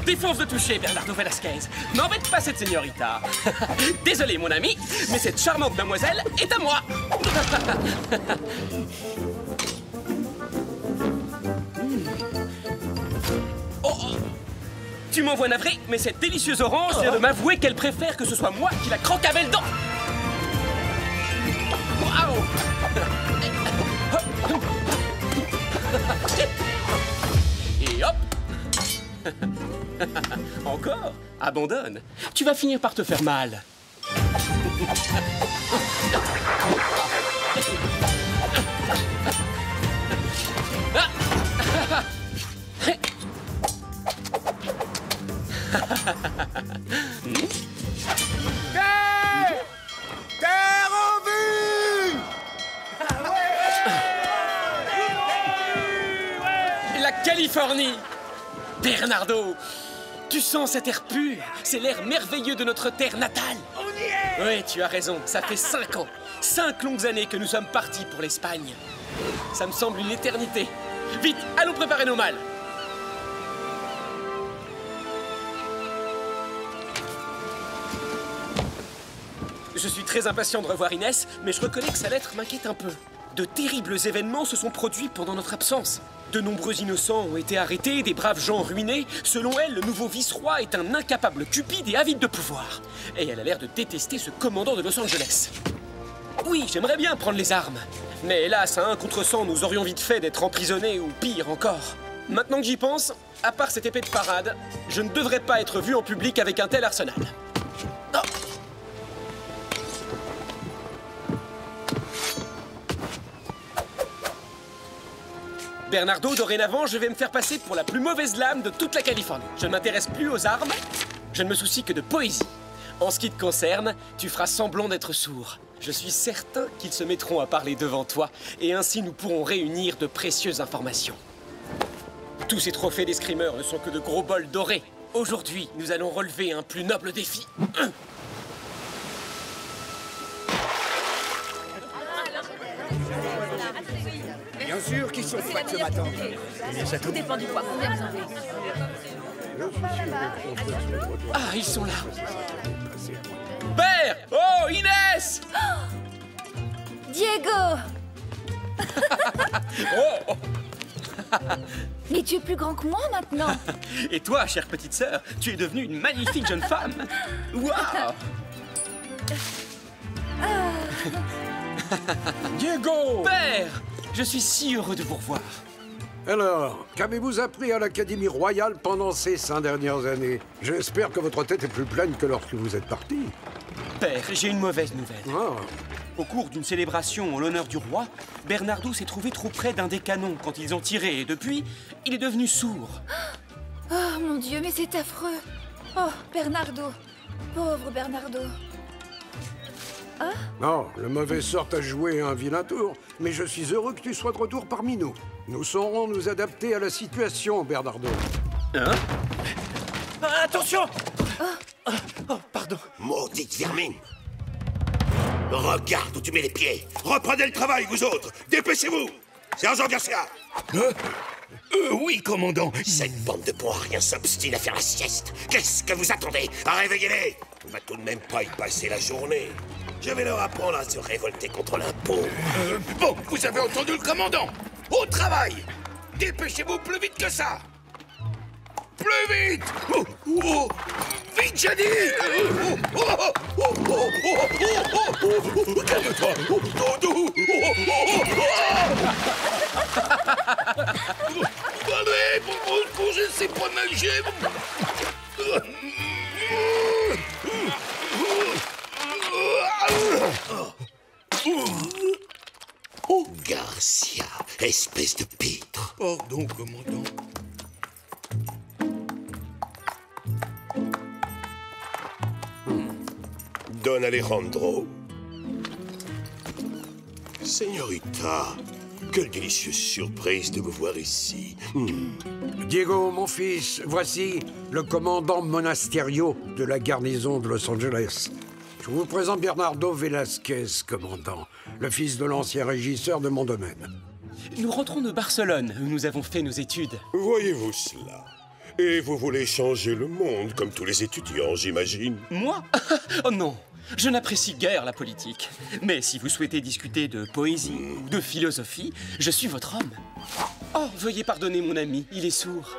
Défonce de toucher, Bernardo Velasquez. N'embête pas cette señorita. Désolé, mon ami, mais cette charmante mademoiselle est à moi. Oh, oh. Tu m'envoies navré, mais cette délicieuse orange vient de m'avouer qu'elle préfère que ce soit moi qui la croque avec le dent. Waouh! Et hop! Encore? Abandonne. Tu vas finir par te faire mal. Terre en vue! La Californie! Bernardo, tu sens cet air pur? C'est l'air merveilleux de notre terre natale. On y est! Oui, tu as raison, ça fait 5 ans. 5 longues années que nous sommes partis pour l'Espagne. Ça me semble une éternité. Vite, allons préparer nos malles. Je suis très impatient de revoir Inès, mais je reconnais que sa lettre m'inquiète un peu. De terribles événements se sont produits pendant notre absence. De nombreux innocents ont été arrêtés, des braves gens ruinés. Selon elle, le nouveau vice-roi est un incapable cupide et avide de pouvoir. Et elle a l'air de détester ce commandant de Los Angeles. Oui, j'aimerais bien prendre les armes. Mais hélas, à un contre 100, nous aurions vite fait d'être emprisonnés ou pire encore. Maintenant que j'y pense, à part cette épée de parade, je ne devrais pas être vu en public avec un tel arsenal. Oh. Bernardo, dorénavant, je vais me faire passer pour la plus mauvaise lame de toute la Californie. Je ne m'intéresse plus aux armes, je ne me soucie que de poésie. En ce qui te concerne, tu feras semblant d'être sourd. Je suis certain qu'ils se mettront à parler devant toi, et ainsi nous pourrons réunir de précieuses informations. Tous ces trophées d'escrimeurs ne sont que de gros bols dorés. Aujourd'hui, nous allons relever un plus noble défi. Bien sûr qu'ils sont froids ce matin. Tout dépend du poids. Combien vous en avez? Ah, ils sont là. Père! Oh, Inès! Diego! Oh! Mais tu es plus grand que moi maintenant. Et toi, chère petite sœur, tu es devenue une magnifique jeune femme. Waouh! Diego! Père! Je suis si heureux de vous revoir. Alors, qu'avez-vous appris à l'Académie royale pendant ces 5 dernières années? J'espère que votre tête est plus pleine que lorsque vous êtes parti. Père, j'ai une mauvaise nouvelle. Ah, Au cours d'une célébration en l'honneur du roi, Bernardo s'est trouvé trop près d'un des canons quand ils ont tiré, et depuis, il est devenu sourd. Oh mon Dieu, mais c'est affreux. Oh, Bernardo. Pauvre Bernardo. non, le mauvais sort a joué un vilain tour, mais je suis heureux que tu sois de retour parmi nous. Nous saurons nous adapter à la situation, Bernardo. Hein? Ah, attention! Oh, pardon. Maudite vermine! Regarde où tu mets les pieds! Reprenez le travail, vous autres! Dépêchez-vous! Sergent Garcia! Oui, commandant! Cette bande de bons à rien s'obstine à faire la sieste! Qu'est-ce que vous attendez? Réveillez-les! On va tout de même pas y passer la journée! Je vais leur apprendre à se révolter contre l'impôt! Bon, vous avez entendu le commandant! Au travail! Dépêchez-vous plus vite que ça! Plus vite! Vite, j'ai dit! Calme-toi! Allez, pour je ne sais pas nager! Oh, Garcia, espèce de pitre! Pardon, commandant. Don Alejandro. Señorita, quelle délicieuse surprise de vous voir ici. Diego, mon fils, voici le commandant Monasterio de la garnison de Los Angeles. Je vous présente Bernardo Velasquez, commandant, le fils de l'ancien régisseur de mon domaine. Nous rentrons de Barcelone, où nous avons fait nos études. Voyez-vous cela? Et vous voulez changer le monde, comme tous les étudiants, j'imagine? Moi? Oh non, je n'apprécie guère la politique. Mais si vous souhaitez discuter de poésie ou de philosophie, je suis votre homme. Oh, veuillez pardonner mon ami, il est sourd.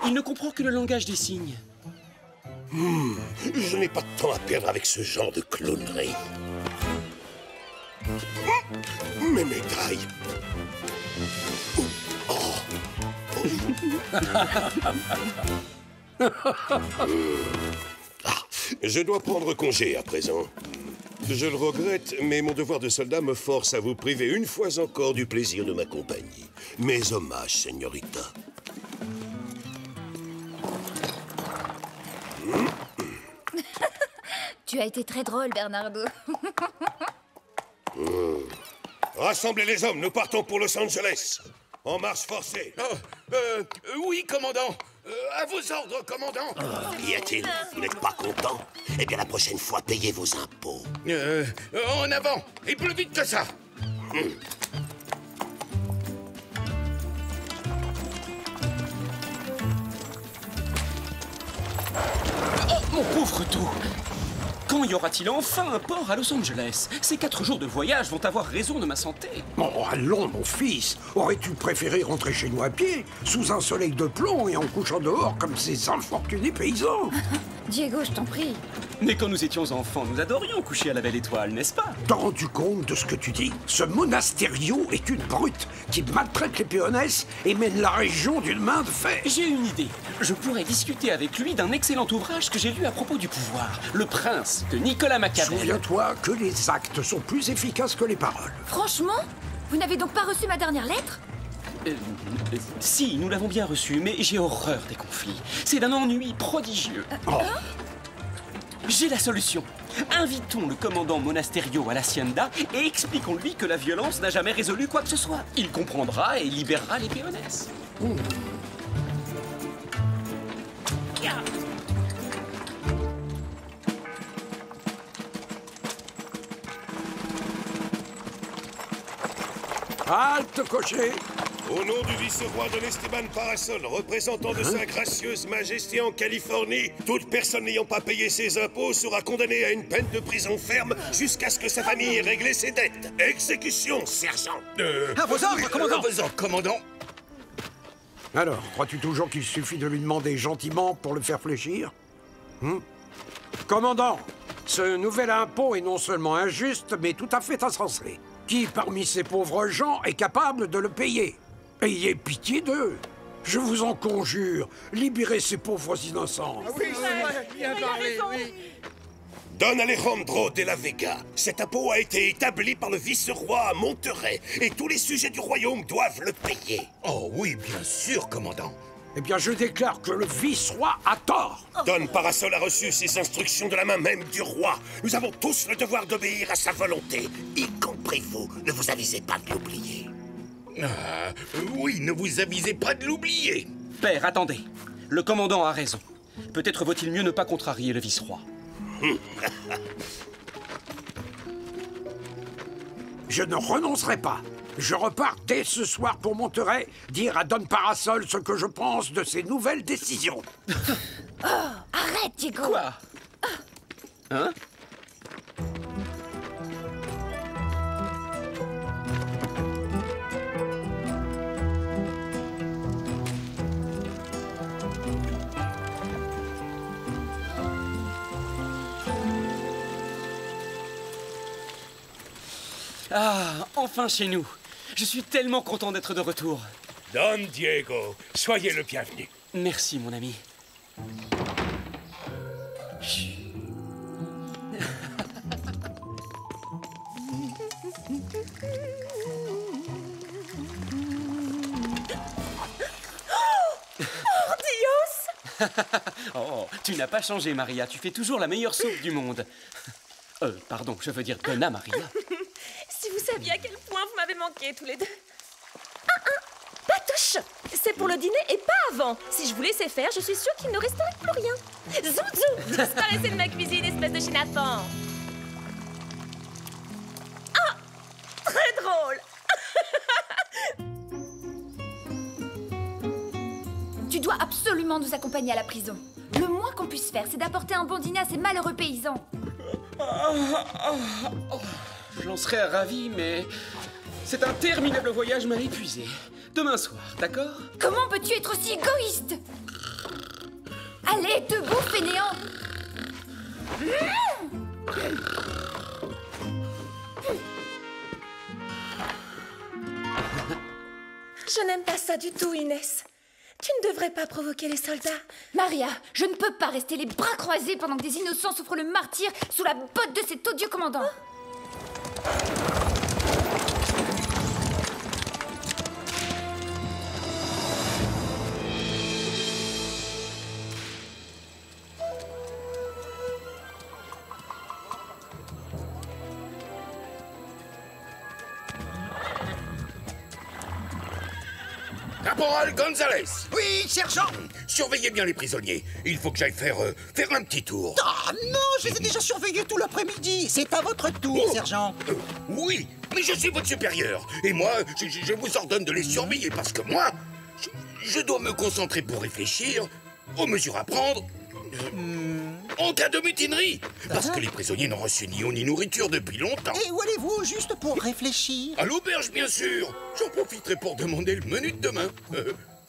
Il ne comprend que le langage des signes. Je n'ai pas de temps à perdre avec ce genre de clownerie. Mes médailles. Je dois prendre congé à présent. Je le regrette, mais mon devoir de soldat me force à vous priver une fois encore du plaisir de ma compagnie. Mes hommages, señorita. Tu as été très drôle, Bernardo. Rassemblez les hommes, nous partons pour Los Angeles. En marche forcée. Oui, commandant. À vos ordres, commandant. Qu'y a-t-il? Vous n'êtes pas content? Eh bien, la prochaine fois, payez vos impôts. En avant, et plus vite que ça. Oh, mon pauvre tout! Quand y aura-t-il enfin un port à Los Angeles? Ces 4 jours de voyage vont avoir raison de ma santé. Oh, allons, mon fils. Aurais-tu préféré rentrer chez nous à pied, sous un soleil de plomb et en couchant dehors comme ces infortunés paysans? Diego, je t'en prie. Mais quand nous étions enfants, nous adorions coucher à la belle étoile, n'est-ce pas? T'as rendu compte de ce que tu dis? Ce monastério est une brute qui maltraite les péonesses et mène la région d'une main de fer. J'ai une idée. Je pourrais discuter avec lui d'un excellent ouvrage que j'ai lu à propos du pouvoir. Le Prince, de Nicolas Machiavel. Souviens-toi que les actes sont plus efficaces que les paroles. Franchement? Vous n'avez donc pas reçu ma dernière lettre? Si, nous l'avons bien reçu, mais j'ai horreur des conflits. C'est d'un ennui prodigieux. J'ai la solution. Invitons le commandant Monasterio à l'Hacienda et expliquons-lui que la violence n'a jamais résolu quoi que ce soit. Il comprendra et libérera les péonesses. Halte, cocher! Au nom du vice-roi Don Esteban Parasol, représentant de sa gracieuse majesté en Californie, toute personne n'ayant pas payé ses impôts sera condamnée à une peine de prison ferme jusqu'à ce que sa famille ait réglé ses dettes. Exécution, sergent. À vos ordres, commandant. À vos ordres, commandant. Alors, crois-tu toujours qu'il suffit de lui demander gentiment pour le faire fléchir? Commandant, ce nouvel impôt est non seulement injuste, mais tout à fait insensé. Qui parmi ces pauvres gens est capable de le payer? Ayez pitié d'eux. Je vous en conjure, libérez ces pauvres innocents. Don Alejandro de la Vega, cet impôt a été établi par le vice-roi à Monterrey et tous les sujets du royaume doivent le payer. Oh oui, bien sûr, commandant. Eh bien, je déclare que le vice-roi a tort. Don Parasol a reçu ses instructions de la main même du roi. Nous avons tous le devoir d'obéir à sa volonté, y compris vous. Ne vous avisez pas de l'oublier. Oui, ne vous avisez pas de l'oublier. Père, attendez. Le commandant a raison. Peut-être vaut-il mieux ne pas contrarier le vice-roi. Je ne renoncerai pas. Je repars dès ce soir pour Monterrey dire à Don Parasol ce que je pense de ses nouvelles décisions. Arrête, Diego. Quoi? Hein? Ah, enfin chez nous. Je suis tellement content d'être de retour. Don Diego, soyez le bienvenu. Merci, mon ami. Chut. Oh, tu n'as pas changé, Maria. Tu fais toujours la meilleure soupe du monde. Pardon, je veux dire Donna Maria. Si vous saviez à quel point vous m'avez manqué tous les deux. Patouche! C'est pour le dîner et pas avant. Si je vous laissais faire, je suis sûre qu'il ne resterait plus rien. Zouzou! Disparaissez de ma cuisine, espèce de chénapan. Ah! Très drôle! Tu dois absolument nous accompagner à la prison. Le moins qu'on puisse faire, c'est d'apporter un bon dîner à ces malheureux paysans. J'en serais ravi, mais cet interminable voyage m'a épuisé. Demain soir, d'accord? Comment peux-tu être aussi égoïste? Allez, debout, fainéant! Je n'aime pas ça du tout, Inès. Tu ne devrais pas provoquer les soldats. Maria, je ne peux pas rester les bras croisés pendant que des innocents souffrent le martyre sous la botte de cet odieux commandant. Caporal Gonzalez! Oui, sergent! Surveillez bien les prisonniers. Il faut que j'aille faire un petit tour. Ah non, je les ai déjà surveillés tout l'après-midi. C'est à votre tour, sergent. Oui, mais je suis votre supérieur. Et moi, je vous ordonne de les surveiller parce que moi, je dois me concentrer pour réfléchir aux mesures à prendre en cas de mutinerie. Parce que les prisonniers n'ont reçu ni eau ni nourriture depuis longtemps. Et où allez-vous juste pour réfléchir? À l'auberge, bien sûr. J'en profiterai pour demander le menu de demain.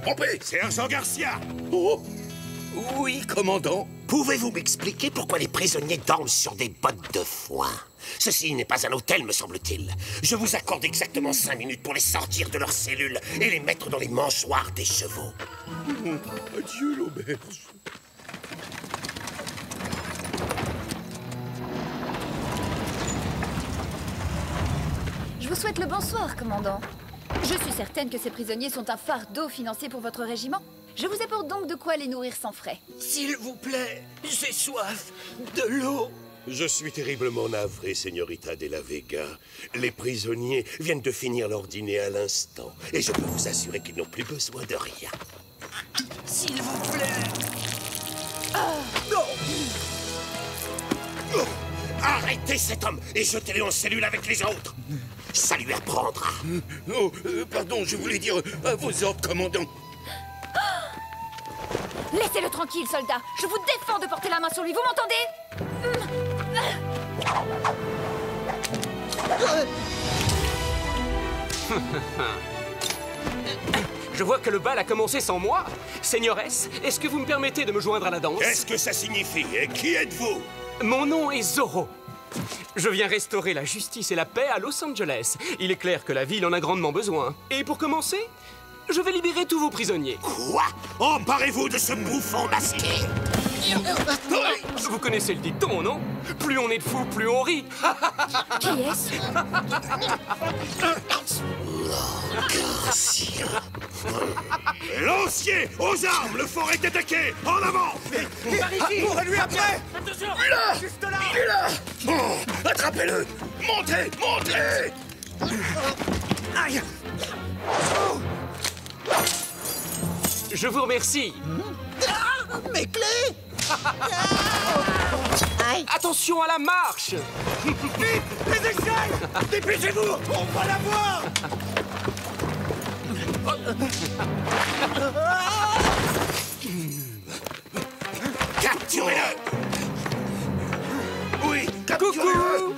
En paix. Sergent Garcia! Oh. Oui, commandant. Pouvez-vous m'expliquer pourquoi les prisonniers dorment sur des bottes de foin? Ceci n'est pas un hôtel, me semble-t-il. Je vous accorde exactement 5 minutes pour les sortir de leurs cellules et les mettre dans les mangeoires des chevaux. Adieu, l'auberge. Je vous souhaite le bonsoir, commandant. Je suis certaine que ces prisonniers sont un fardeau financier pour votre régiment. Je vous apporte donc de quoi les nourrir sans frais. S'il vous plaît, j'ai soif. De l'eau. Je suis terriblement navré, Señorita de la Vega. Les prisonniers viennent de finir leur dîner à l'instant. Et je peux vous assurer qu'ils n'ont plus besoin de rien. S'il vous plaît. Arrêtez cet homme et jetez-le en cellule avec les autres. Ça lui apprendra. Oh, pardon, je voulais dire à vos ordres, commandant. Laissez-le tranquille, soldat. Je vous défends de porter la main sur lui, vous m'entendez? Je vois que le bal a commencé sans moi. Seigneuresse, est-ce que vous me permettez de me joindre à la danse? Qu'est-ce que ça signifie? Et qui êtes-vous? Mon nom est Zorro. Je viens restaurer la justice et la paix à Los Angeles. Il est clair que la ville en a grandement besoin. Et pour commencer, je vais libérer tous vos prisonniers. Quoi? Emparez-vous de ce bouffon masqué! Vous connaissez le dicton, non? Plus on est de fous, plus on rit. Qui est-ce? Garcia. Lancier, aux armes, le fort est attaqué. En avant! Par ici! Courez-lui après! Attention! Il est là! Juste là! Il est là! Oh, attrapez-le! Montez! Montez! Aïe! Je vous remercie. Mes clés! Aïe! Attention à la marche. Vite! Les échelles! Dépêchez-vous! On va la voir! Capturez-le! Oui, capturez-le!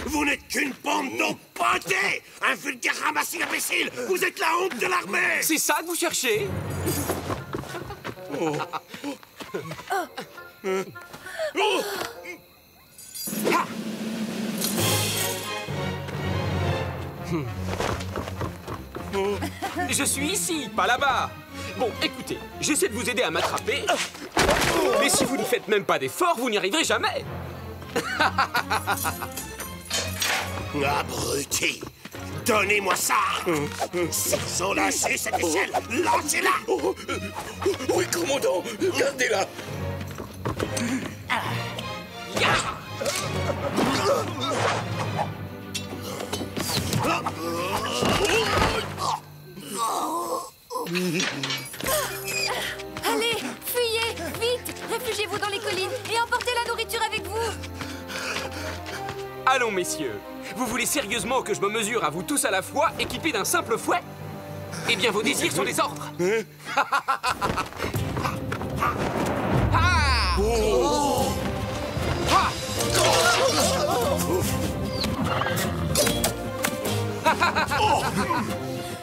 Vous n'êtes qu'une bande d'empottés! Un vulgaire ramassis imbécile! Vous êtes la honte de l'armée! C'est ça que vous cherchez? Je suis ici, pas là-bas. Bon, écoutez, j'essaie de vous aider à m'attraper. Mais si vous ne faites même pas d'efforts, vous n'y arriverez jamais. Abruti! Donnez-moi ça! S'ils ont lâché cette échelle, lancez-la! Oui, commandant, gardez-la! Allez, fuyez, vite! Réfugiez-vous dans les collines et emportez la nourriture avec vous! Allons, messieurs. Vous voulez sérieusement que je me mesure à vous tous à la fois, équipés d'un simple fouet? Eh bien, vos désirs sont des ordres.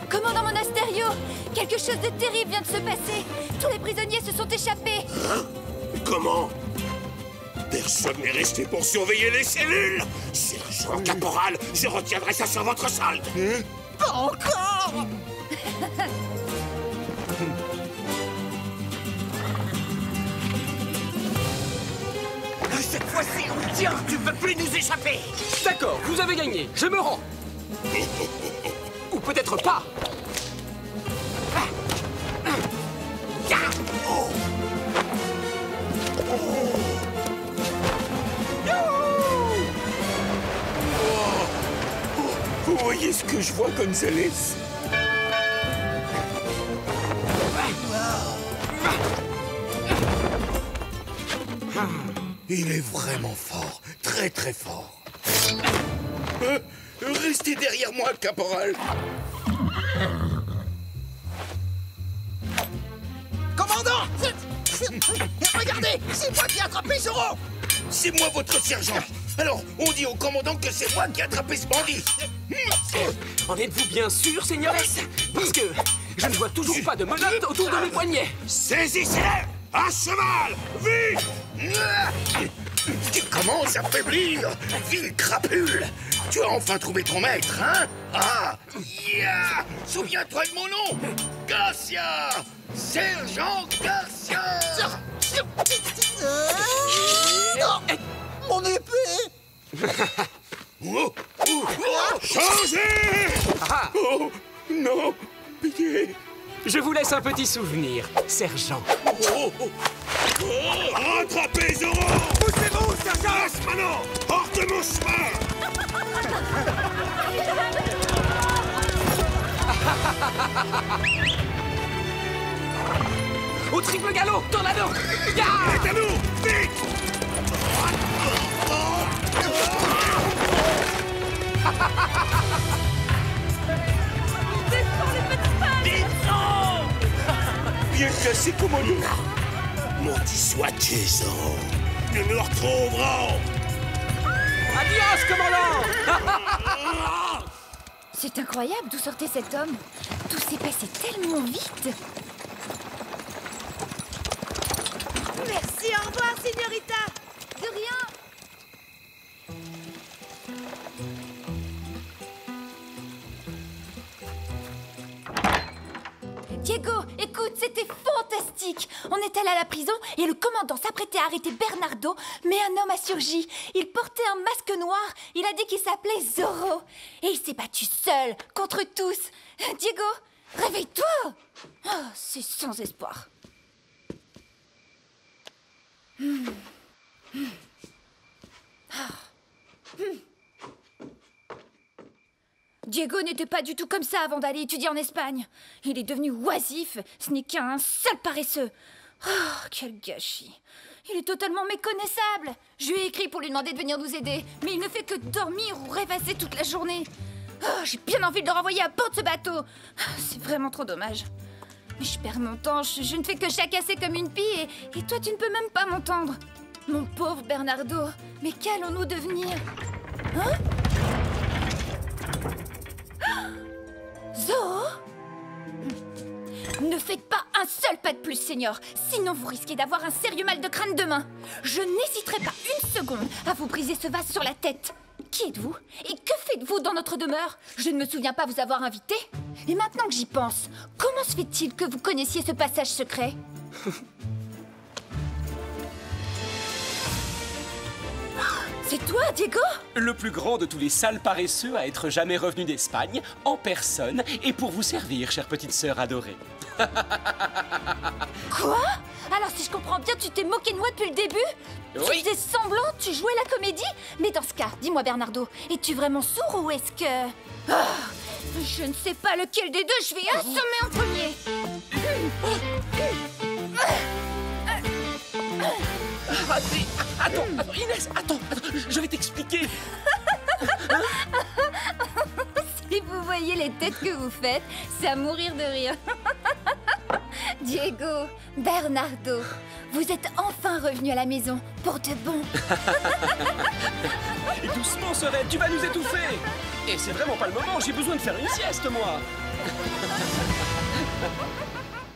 Commandant Monasterio, quelque chose de terrible vient de se passer. Tous les prisonniers se sont échappés. Hein? Comment? Personne n'est resté pour surveiller les cellules. Sergent Caporal, je retiendrai ça sur votre solde. Pas encore. Cette fois-ci, on tient. Tu peux plus nous échapper. D'accord, vous avez gagné. Je me rends. Ou peut-être pas. Vous voyez ce que je vois, Gonzalez? Il est vraiment fort, très très fort. Restez derrière moi, caporal. Commandant! Regardez, c'est moi qui ai attrapé Zoro! C'est moi votre sergent. Alors, on dit au commandant que c'est moi qui ai attrapé ce bandit. En êtes-vous bien sûr, Seignoresse? Parce que je ne vois toujours pas de menottes autour de mes poignets. Saisissez-les! À cheval! Vite! Tu commences à faiblir, ville crapule. Tu as enfin trouvé ton maître, hein? Ah! Yeah! Souviens-toi de mon nom! Garcia! Sergent Garcia! Non! Mon épée! Changez! Oh! Non! Pitié! Je vous laisse un petit souvenir, sergent. Rattrapez Zoro! Poussez-vous, sergent! Passe maintenant! Hors de mon chemin! Au triple galop, tornado! C'est à nous! Vite! Bien cassé, commandant! Maudit sois-tu, Zoro! Nous nous retrouverons! Adios, commandant! C'est incroyable d'où sortait cet homme. Tout s'est passé tellement vite. Merci, au revoir, signorita. De rien. Diego, écoute, c'était fantastique. On est allé à la prison et le commandant s'apprêtait à arrêter Bernardo, mais un homme a surgi. Il portait un masque noir, il a dit qu'il s'appelait Zoro. Et il s'est battu seul, contre tous. Diego, réveille-toi. Oh, c'est sans espoir. Diego n'était pas du tout comme ça avant d'aller étudier en Espagne. Il est devenu oisif, ce n'est qu'un sale paresseux. Oh, quel gâchis. Il est totalement méconnaissable. Je lui ai écrit pour lui demander de venir nous aider, mais il ne fait que dormir ou rêvasser toute la journée. Oh, j'ai bien envie de le renvoyer à bord de ce bateau. C'est vraiment trop dommage. Mais je perds mon temps, je ne fais que jacasser comme une pie et toi tu ne peux même pas m'entendre. Mon pauvre Bernardo, mais qu'allons-nous devenir? Hein? Zoro? Ne faites pas un seul pas de plus, Seigneur, sinon vous risquez d'avoir un sérieux mal de crâne demain. Je n'hésiterai pas une seconde à vous briser ce vase sur la tête. Qui êtes-vous? Et que faites-vous dans notre demeure? Je ne me souviens pas vous avoir invité. Et maintenant que j'y pense, comment se fait-il que vous connaissiez ce passage secret? C'est toi, Diego? Le plus grand de tous les sales paresseux à être jamais revenu d'Espagne, en personne, et pour vous servir, chère petite sœur adorée. Quoi? Alors si je comprends bien, tu t'es moqué de moi depuis le début? Oui. Tu faisais semblant, tu jouais la comédie? Mais dans ce cas, dis-moi Bernardo, es-tu vraiment sourd ou est-ce que... Ah, je ne sais pas lequel des deux je vais assommer en premier. Attends, Inès, attends, je vais t'expliquer. Si vous voyez les têtes que vous faites, c'est à mourir de rire. Diego, Bernardo, vous êtes enfin revenus à la maison, pour de bon. Et doucement, Sorel, tu vas nous étouffer. Et c'est vraiment pas le moment, j'ai besoin de faire une sieste, moi.